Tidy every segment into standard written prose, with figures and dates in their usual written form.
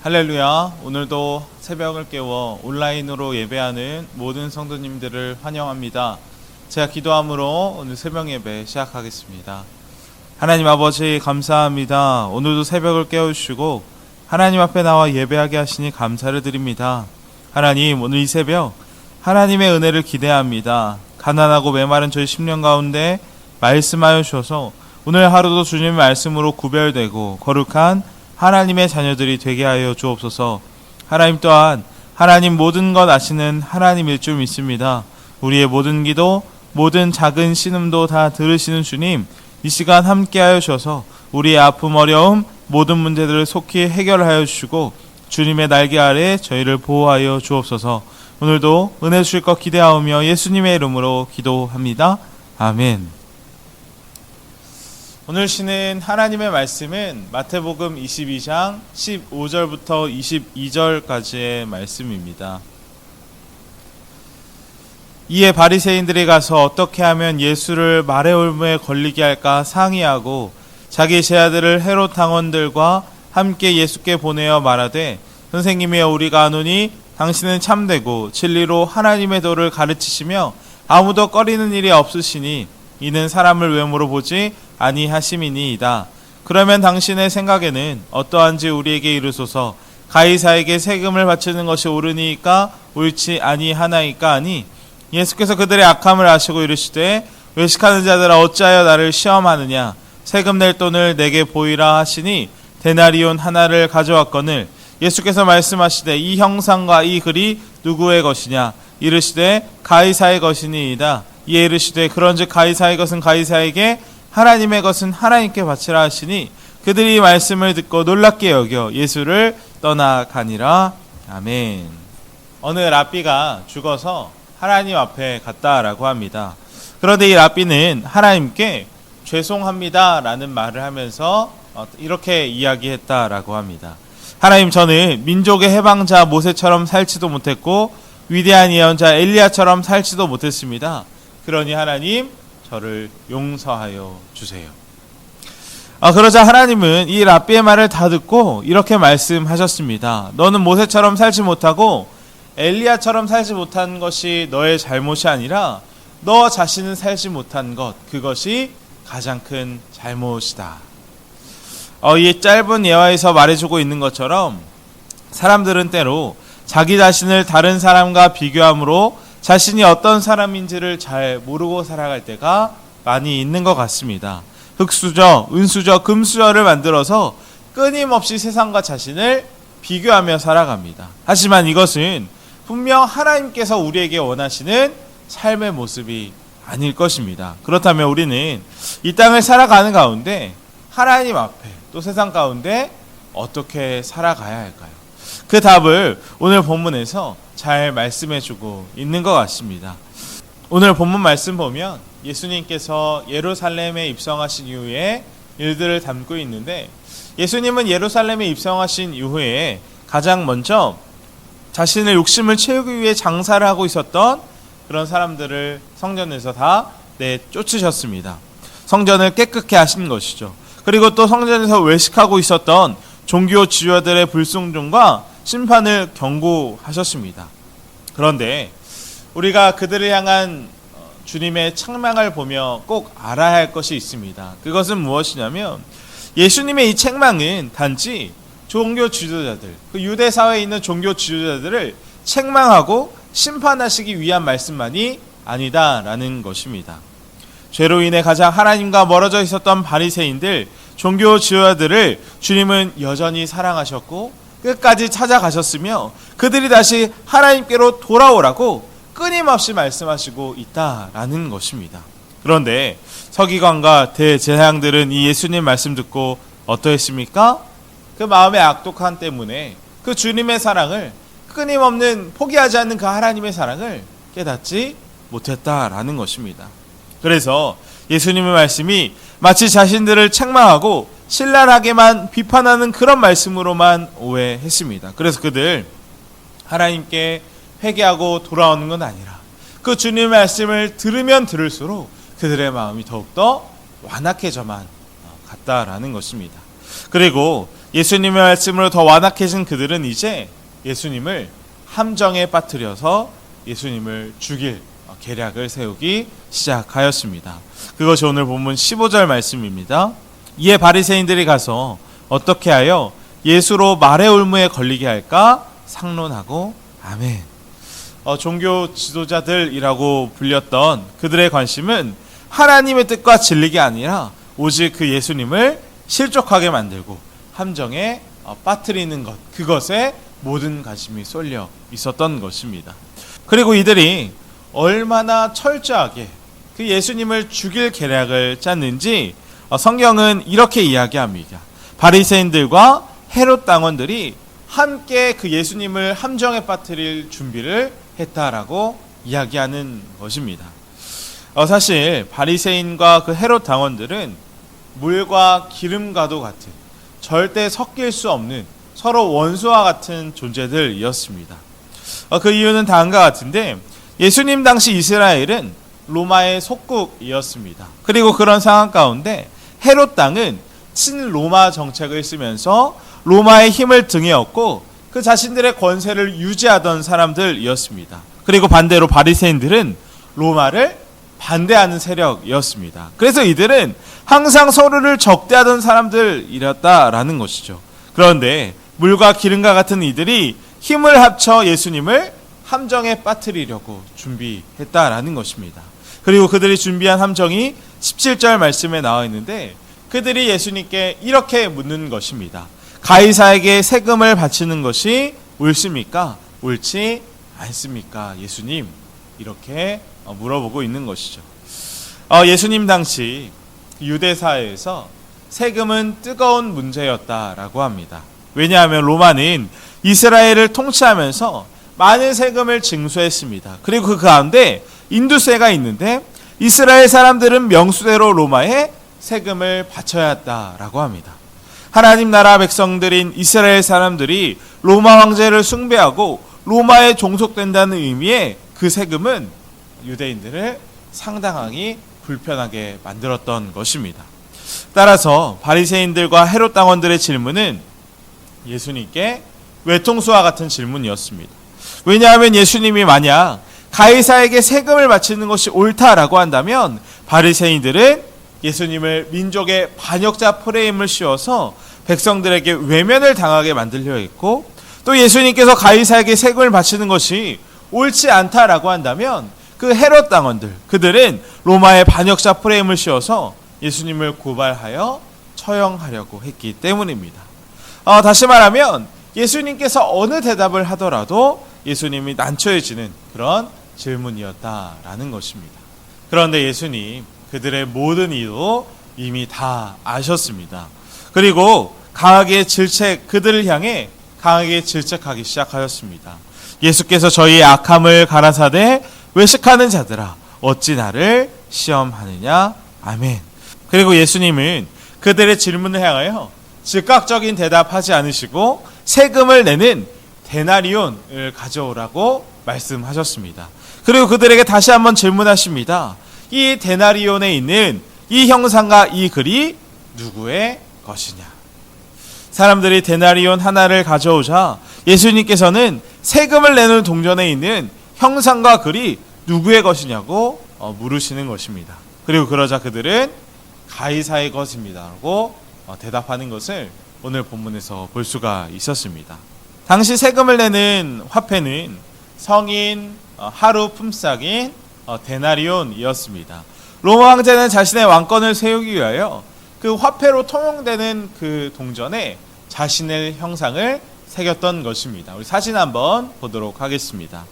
할렐루야. 오늘도 새벽을 깨워 온라인으로 예배하는 모든 성도님들을 환영합니다. 제가 기도함으로 오늘 새벽 예배 시작하겠습니다. 하나님 아버지 감사합니다. 오늘도 새벽을 깨워주시고 하나님 앞에 나와 예배하게 하시니 감사를 드립니다. 하나님, 오늘 이 새벽 하나님의 은혜를 기대합니다. 가난하고 메마른 저희 심령 가운데 말씀하여 주셔서 오늘 하루도 주님의 말씀으로 구별되고 거룩한 하나님의 자녀들이 되게 하여 주옵소서. 하나님 또한 하나님 모든 것 아시는 하나님일 줄 믿습니다. 우리의 모든 기도, 모든 작은 신음도 다 들으시는 주님, 이 시간 함께하여 주셔서 우리의 아픔, 어려움, 모든 문제들을 속히 해결하여 주시고 주님의 날개 아래 저희를 보호하여 주옵소서. 오늘도 은혜 주실 것 기대하오며 예수님의 이름으로 기도합니다. 아멘. 오늘 쉬는 하나님의 말씀은 마태복음 22장 15절부터 22절까지의 말씀입니다. 이에 바리새인들이 가서 어떻게 하면 예수를 말의 올무에 걸리게 할까 상의하고 자기 제자들을 헤롯 당원들과 함께 예수께 보내어 말하되, 선생님이여, 우리가 아노니 당신은 참되고 진리로 하나님의 도를 가르치시며 아무도 꺼리는 일이 없으시니 이는 사람을 외모로 보지 아니하심이니이다. 그러면 당신의 생각에는 어떠한지 우리에게 이르소서. 가이사에게 세금을 바치는 것이 옳으니까 옳지 아니하나이까 하니, 예수께서 그들의 악함을 아시고 이르시되, 외식하는 자들아 어찌하여 나를 시험하느냐. 세금 낼 돈을 내게 보이라 하시니 데나리온 하나를 가져왔거늘 예수께서 말씀하시되, 이 형상과 이 글이 누구의 것이냐. 이르시되 가이사의 것이니이다. 이에 이르시되, 그런즉 가이사의 것은 가이사에게, 하나님의 것은 하나님께 바치라 하시니, 그들이 이 말씀을 듣고 놀랍게 여겨 예수를 떠나가니라. 아멘. 어느 랍비가 죽어서 하나님 앞에 갔다라고 합니다. 그런데 이 랍비는 하나님께 죄송합니다 라는 말을 하면서 이렇게 이야기했다라고 합니다. 하나님, 저는 민족의 해방자 모세처럼 살지도 못했고 위대한 예언자 엘리야처럼 살지도 못했습니다. 그러니 하나님, 저를 용서하여 주세요. 그러자 하나님은 이 랍비의 말을 다 듣고 이렇게 말씀하셨습니다. 너는 모세처럼 살지 못하고 엘리야처럼 살지 못한 것이 너의 잘못이 아니라 너 자신은 살지 못한 것, 그것이 가장 큰 잘못이다. 이 짧은 예화에서 말해주고 있는 것처럼 사람들은 때로 자기 자신을 다른 사람과 비교함으로 자신이 어떤 사람인지를 잘 모르고 살아갈 때가 많이 있는 것 같습니다. 흙수저, 은수저, 금수저를 만들어서 끊임없이 세상과 자신을 비교하며 살아갑니다. 하지만 이것은 분명 하나님께서 우리에게 원하시는 삶의 모습이 아닐 것입니다. 그렇다면 우리는 이 땅을 살아가는 가운데 하나님 앞에 또 세상 가운데 어떻게 살아가야 할까요? 그 답을 오늘 본문에서 잘 말씀해주고 있는 것 같습니다. 오늘 본문 말씀 보면 예수님께서 예루살렘에 입성하신 이후에 일들을 담고 있는데, 예수님은 예루살렘에 입성하신 이후에 가장 먼저 자신의 욕심을 채우기 위해 장사를 하고 있었던 그런 사람들을 성전에서 다 내쫓으셨습니다. 성전을 깨끗게 하신 것이죠. 그리고 또 성전에서 외식하고 있었던 종교 지도자들의 불순종과 심판을 경고하셨습니다. 그런데 우리가 그들을 향한 주님의 책망을 보며 꼭 알아야 할 것이 있습니다. 그것은 무엇이냐면, 예수님의 이 책망은 단지 종교 지도자들, 그 유대 사회에 있는 종교 지도자들을 책망하고 심판하시기 위한 말씀만이 아니다라는 것입니다. 죄로 인해 가장 하나님과 멀어져 있었던 바리새인들, 종교 지도자들을 주님은 여전히 사랑하셨고 끝까지 찾아가셨으며 그들이 다시 하나님께로 돌아오라고 끊임없이 말씀하시고 있다라는 것입니다. 그런데 서기관과 대제사장들은 이 예수님 말씀 듣고 어떠했습니까? 그 마음의 악독함 때문에 그 주님의 사랑을, 끊임없는 포기하지 않는 그 하나님의 사랑을 깨닫지 못했다라는 것입니다. 그래서 예수님의 말씀이 마치 자신들을 책망하고 신랄하게만 비판하는 그런 말씀으로만 오해했습니다. 그래서 그들 하나님께 회개하고 돌아오는 건 아니라 그 주님의 말씀을 들으면 들을수록 그들의 마음이 더욱더 완악해져만 갔다라는 것입니다. 그리고 예수님의 말씀으로 더 완악해진 그들은 이제 예수님을 함정에 빠뜨려서 예수님을 죽일 계략을 세우기 시작하였습니다. 그것이 오늘 본문 15절 말씀입니다. 이에 바리새인들이 가서 어떻게 하여 예수로 말의 올무에 걸리게 할까 상론하고 아멘. 종교 지도자들이라고 불렸던 그들의 관심은 하나님의 뜻과 진리가 아니라 오직 그 예수님을 실족하게 만들고 함정에 빠뜨리는 것, 그것에 모든 관심이 쏠려 있었던 것입니다. 그리고 이들이 얼마나 철저하게 그 예수님을 죽일 계략을 짰는지 성경은 이렇게 이야기합니다. 바리새인들과 헤롯 당원들이 함께 그 예수님을 함정에 빠뜨릴 준비를 했다라고 이야기하는 것입니다. 사실 바리새인과 그 헤롯 당원들은 물과 기름과도 같은 절대 섞일 수 없는 서로 원수와 같은 존재들이었습니다. 그 이유는 다음과 같은데 예수님 당시 이스라엘은 로마의 속국이었습니다. 그리고 그런 상황 가운데 헤롯 당은 친로마 정책을 쓰면서 로마의 힘을 등에 업고 그 자신들의 권세를 유지하던 사람들이었습니다. 그리고 반대로 바리새인들은 로마를 반대하는 세력이었습니다. 그래서 이들은 항상 서로를 적대하던 사람들이었다라는 것이죠. 그런데 물과 기름과 같은 이들이 힘을 합쳐 예수님을 함정에 빠뜨리려고 준비했다라는 것입니다. 그리고 그들이 준비한 함정이 17절 말씀에 나와 있는데 그들이 예수님께 이렇게 묻는 것입니다. 가이사에게 세금을 바치는 것이 옳습니까? 옳지 않습니까? 예수님, 이렇게 물어보고 있는 것이죠. 예수님 당시 유대사회에서 세금은 뜨거운 문제였다라고 합니다. 왜냐하면 로마는 이스라엘을 통치하면서 많은 세금을 징수했습니다. 그리고 그 가운데 인두세가 있는데 이스라엘 사람들은 명수대로 로마에 세금을 바쳐야 했다라고 합니다. 하나님 나라 백성들인 이스라엘 사람들이 로마 황제를 숭배하고 로마에 종속된다는 의미의 그 세금은 유대인들을 상당히 불편하게 만들었던 것입니다. 따라서 바리새인들과 헤롯 당원들의 질문은 예수님께 외통수와 같은 질문이었습니다. 왜냐하면 예수님이 만약 가이사에게 세금을 바치는 것이 옳다라고 한다면 바리새인들은 예수님을 민족의 반역자 프레임을 씌워서 백성들에게 외면을 당하게 만들려 했고, 또 예수님께서 가이사에게 세금을 바치는 것이 옳지 않다라고 한다면 그 헤롯 당원들, 그들은 로마의 반역자 프레임을 씌워서 예수님을 고발하여 처형하려고 했기 때문입니다. 다시 말하면 예수님께서 어느 대답을 하더라도 예수님이 난처해지는 그런 질문이었다라는 것입니다. 그런데 예수님 그들의 모든 이도 이미 다 아셨습니다. 그리고 그들을 향해 강하게 질책하기 시작하였습니다. 예수께서 저희의 악함을 가라사대 외식하는 자들아 어찌 나를 시험하느냐. 아멘. 그리고 예수님은 그들의 질문을 향하여 즉각적인 대답하지 않으시고 세금을 내는 데나리온을 가져오라고 말씀하셨습니다. 그리고 그들에게 다시 한번 질문하십니다. 이 데나리온에 있는 이 형상과 이 글이 누구의 것이냐. 사람들이 데나리온 하나를 가져오자 예수님께서는 세금을 내는 동전에 있는 형상과 글이 누구의 것이냐고 물으시는 것입니다. 그리고 그러자 그들은 가이사의 것입니다 라고 대답하는 것을 오늘 본문에서 볼 수가 있었습니다. 당시 세금을 내는 화폐는 성인 하루 품삯인 데나리온이었습니다. 로마 황제는 자신의 왕권을 세우기 위하여 그 화폐로 통용되는 그 동전에 자신의 형상을 새겼던 것입니다. 우리 사진 한번 보도록 하겠습니다.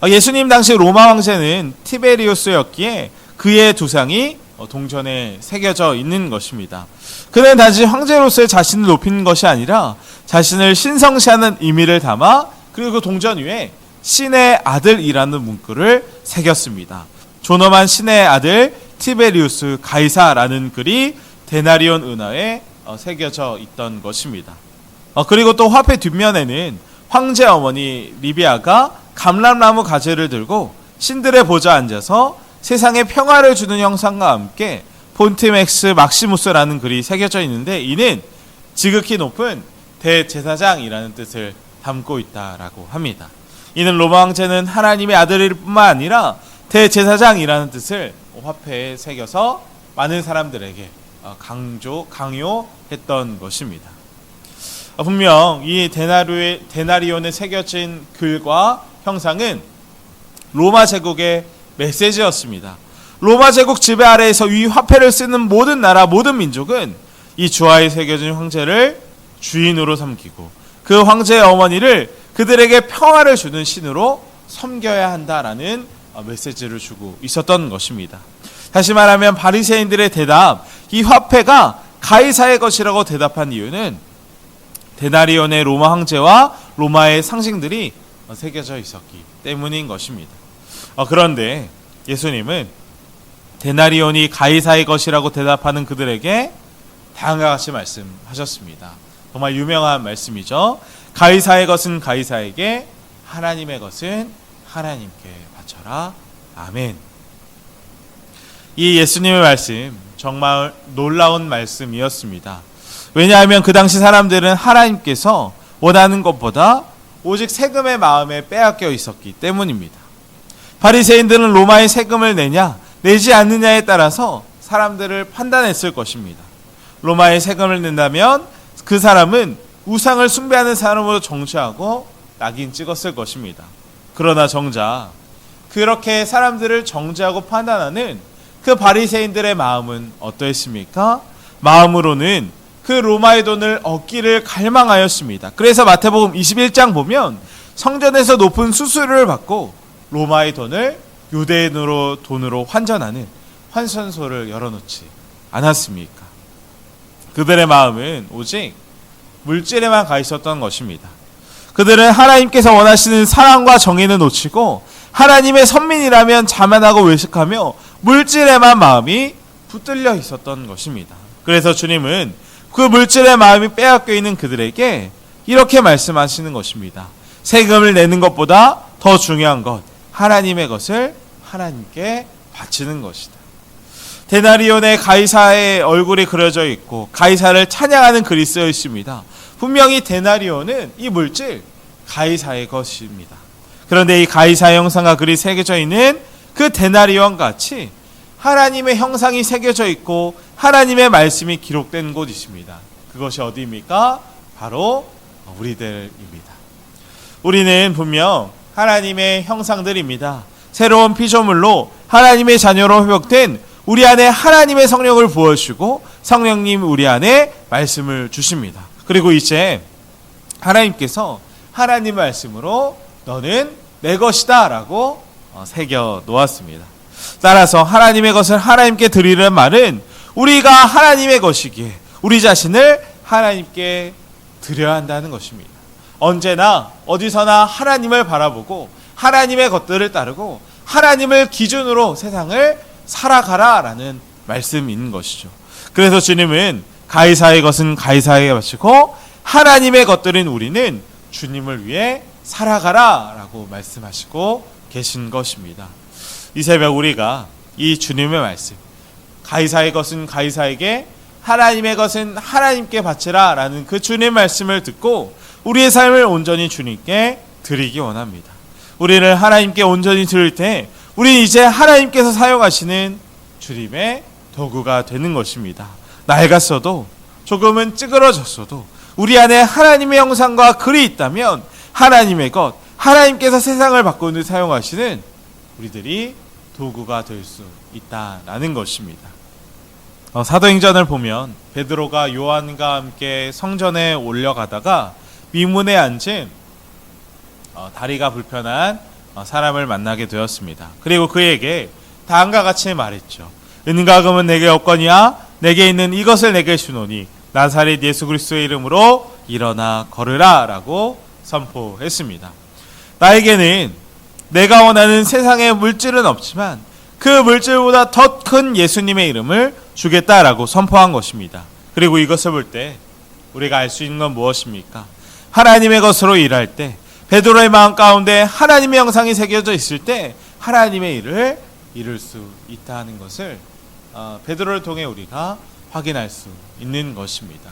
예수님 당시 로마 황제는 티베리우스였기에 그의 두상이 동전에 새겨져 있는 것입니다. 그는 단지 황제로서의 자신을 높이는 것이 아니라 자신을 신성시하는 의미를 담아 그리고 그 동전 위에 신의 아들이라는 문구를 새겼습니다. 존엄한 신의 아들 티베리우스 가이사라는 글이 데나리온 은하에 새겨져 있던 것입니다. 그리고 또 화폐 뒷면에는 황제 어머니 리비아가 감람나무 가지를 들고 신들의 보좌에 앉아서 세상에 평화를 주는 형상과 함께 폰티맥스 막시무스라는 글이 새겨져 있는데 이는 지극히 높은 대제사장이라는 뜻을 담고 있다라고 합니다. 이는 로마 황제는 하나님의 아들일 뿐만 아니라 대제사장이라는 뜻을 화폐에 새겨서 많은 사람들에게 강요했던 것입니다. 분명 이 데나리온에 새겨진 글과 형상은 로마 제국의 메시지였습니다. 로마 제국 지배 아래에서 이 화폐를 쓰는 모든 나라, 모든 민족은 이 주화에 새겨진 황제를 주인으로 삼기고 그 황제의 어머니를 그들에게 평화를 주는 신으로 섬겨야 한다라는 메시지를 주고 있었던 것입니다. 다시 말하면 바리새인들의 대답, 이 화폐가 가이사의 것이라고 대답한 이유는 데나리온의 로마 황제와 로마의 상징들이 새겨져 있었기 때문인 것입니다. 그런데 예수님은 데나리온이 가이사의 것이라고 대답하는 그들에게 다음과 같이 말씀하셨습니다. 정말 유명한 말씀이죠. 가이사의 것은 가이사에게, 하나님의 것은 하나님께 바쳐라. 아멘. 이 예수님의 말씀 정말 놀라운 말씀이었습니다. 왜냐하면 그 당시 사람들은 하나님께서 원하는 것보다 오직 세금의 마음에 빼앗겨 있었기 때문입니다. 바리새인들은 로마의 세금을 내냐 내지 않느냐에 따라서 사람들을 판단했을 것입니다. 로마의 세금을 낸다면 그 사람은 우상을 숭배하는 사람으로 정죄하고 낙인 찍었을 것입니다. 그러나 정작 그렇게 사람들을 정죄하고 판단하는 그 바리새인들의 마음은 어떠했습니까? 마음으로는 그 로마의 돈을 얻기를 갈망하였습니다. 그래서 마태복음 21장 보면 성전에서 높은 수수료를 받고 로마의 돈을 유대의 돈으로 환전하는 환전소를 열어놓지 않았습니까? 그들의 마음은 오직 물질에만 가 있었던 것입니다. 그들은 하나님께서 원하시는 사랑과 정의는 놓치고 하나님의 선민이라면 자만하고 외식하며 물질에만 마음이 붙들려 있었던 것입니다. 그래서 주님은 그 물질의 마음이 빼앗겨 있는 그들에게 이렇게 말씀하시는 것입니다. 세금을 내는 것보다 더 중요한 것, 하나님의 것을 하나님께 바치는 것이다. 데나리온의 가이사의 얼굴이 그려져 있고 가이사를 찬양하는 글이 쓰여 있습니다. 분명히 데나리온은 이 물질 가이사의 것입니다. 그런데 이 가이사의 형상과 글이 새겨져 있는 그 데나리온 같이 하나님의 형상이 새겨져 있고 하나님의 말씀이 기록된 곳이 있습니다. 그것이 어디입니까? 바로 우리들입니다. 우리는 분명 하나님의 형상들입니다. 새로운 피조물로 하나님의 자녀로 회복된 우리 안에 하나님의 성령을 부어주시고 성령님 우리 안에 말씀을 주십니다. 그리고 이제 하나님께서 하나님의 말씀으로 너는 내 것이다 라고 새겨 놓았습니다. 따라서 하나님의 것을 하나님께 드리는 말은 우리가 하나님의 것이기에 우리 자신을 하나님께 드려야 한다는 것입니다. 언제나 어디서나 하나님을 바라보고 하나님의 것들을 따르고 하나님을 기준으로 세상을 살아가라라는 말씀인 것이죠. 그래서 주님은 가이사의 것은 가이사에게 바치고 하나님의 것들인 우리는 주님을 위해 살아가라라고 말씀하시고 계신 것입니다. 이 새벽 우리가 이 주님의 말씀, 가이사의 것은 가이사에게, 하나님의 것은 하나님께 바치라라는 그 주님의 말씀을 듣고 우리의 삶을 온전히 주님께 드리기 원합니다. 우리를 하나님께 온전히 드릴 때 우리는 이제 하나님께서 사용하시는 주님의 도구가 되는 것입니다. 낡았어도 조금은 찌그러졌어도 우리 안에 하나님의 형상과 글이 있다면 하나님의 것, 하나님께서 세상을 바꾸는 데 사용하시는 우리들이 도구가 될 수 있다라는 것입니다. 사도행전을 보면 베드로가 요한과 함께 성전에 올려가다가 위문에 앉은 다리가 불편한 사람을 만나게 되었습니다. 그리고 그에게 다음과 같이 말했죠. 은과 금은 내게 없거니와 내게 있는 이것을 내게 주노니 나사렛 예수 그리스도의 이름으로 일어나 걸으라 라고 선포했습니다. 나에게는 내가 원하는 세상의 물질은 없지만 그 물질보다 더 큰 예수님의 이름을 주겠다라고 선포한 것입니다. 그리고 이것을 볼 때 우리가 알 수 있는 건 무엇입니까? 하나님의 것으로 일할 때 베드로의 마음 가운데 하나님의 형상이 새겨져 있을 때 하나님의 일을 이룰 수 있다는 것을 베드로를 통해 우리가 확인할 수 있는 것입니다.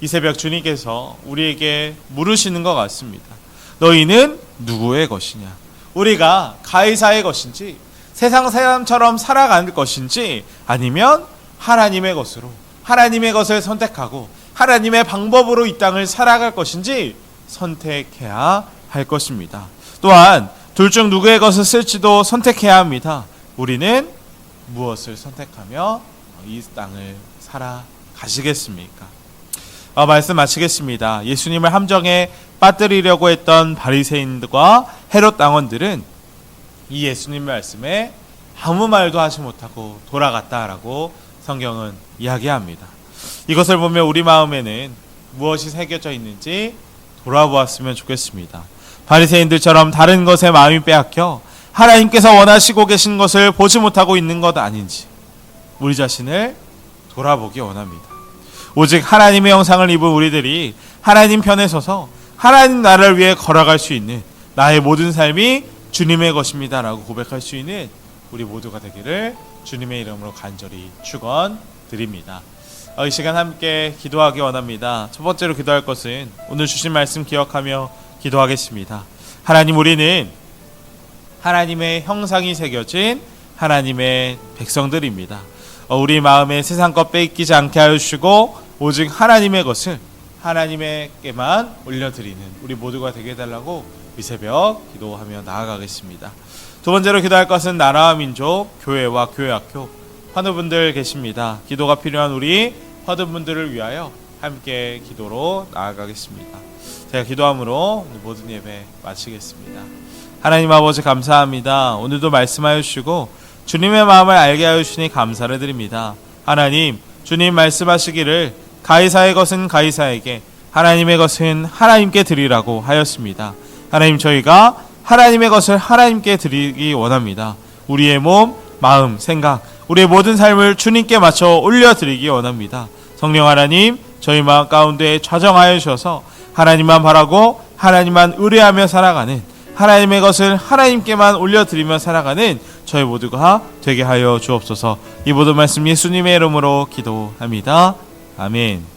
이 새벽 주님께서 우리에게 물으시는 것 같습니다. 너희는 누구의 것이냐? 우리가 가이사의 것인지 세상 사람처럼 살아갈 것인지 아니면 하나님의 것으로 하나님의 것을 선택하고 하나님의 방법으로 이 땅을 살아갈 것인지 선택해야 할 것입니다. 또한 둘 중 누구의 것을 쓸지도 선택해야 합니다. 우리는 무엇을 선택하며 이 땅을 살아가시겠습니까? 말씀 마치겠습니다. 예수님을 함정에 빠뜨리려고 했던 바리새인들과 헤롯 당원들은 이 예수님 말씀에 아무 말도 하지 못하고 돌아갔다라고 성경은 이야기합니다. 이것을 보며 우리 마음에는 무엇이 새겨져 있는지 돌아보았으면 좋겠습니다. 바리새인들처럼 다른 것에 마음이 빼앗겨 하나님께서 원하시고 계신 것을 보지 못하고 있는 것 아닌지 우리 자신을 돌아보기 원합니다. 오직 하나님의 형상을 입은 우리들이 하나님 편에 서서 하나님 나라를 위해 걸어갈 수 있는 나의 모든 삶이 주님의 것입니다 라고 고백할 수 있는 우리 모두가 되기를 주님의 이름으로 간절히 축원드립니다. 이 시간 함께 기도하기 원합니다. 첫 번째로 기도할 것은 오늘 주신 말씀 기억하며 기도하겠습니다. 하나님, 우리는 하나님의 형상이 새겨진 하나님의 백성들입니다. 우리 마음에 세상 것 빼앗기지 않게 하여 주시고 오직 하나님의 것을 하나님에게만 올려드리는 우리 모두가 되게 해달라고 이 새벽 기도하며 나아가겠습니다. 두 번째로 기도할 것은 나라와 민족, 교회와 교회학교 환우분들 계십니다. 기도가 필요한 우리 환우분들을 위하여 함께 기도로 나아가겠습니다. 제가 기도함으로 모든 예배 마치겠습니다. 하나님 아버지 감사합니다. 오늘도 말씀하여 주시고 주님의 마음을 알게 하여 주시니 감사를 드립니다. 하나님, 주님 말씀하시기를 가이사의 것은 가이사에게 하나님의 것은 하나님께 드리라고 하였습니다. 하나님, 저희가 하나님의 것을 하나님께 드리기 원합니다. 우리의 몸, 마음, 생각, 우리의 모든 삶을 주님께 맞춰 올려드리기 원합니다. 성령 하나님, 저희 마음 가운데 좌정하여 주셔서 하나님만 바라고 하나님만 의뢰하며 살아가는 하나님의 것을 하나님께만 올려드리며 살아가는 저희 모두가 되게 하여 주옵소서. 이 모든 말씀 예수님의 이름으로 기도합니다. 아멘.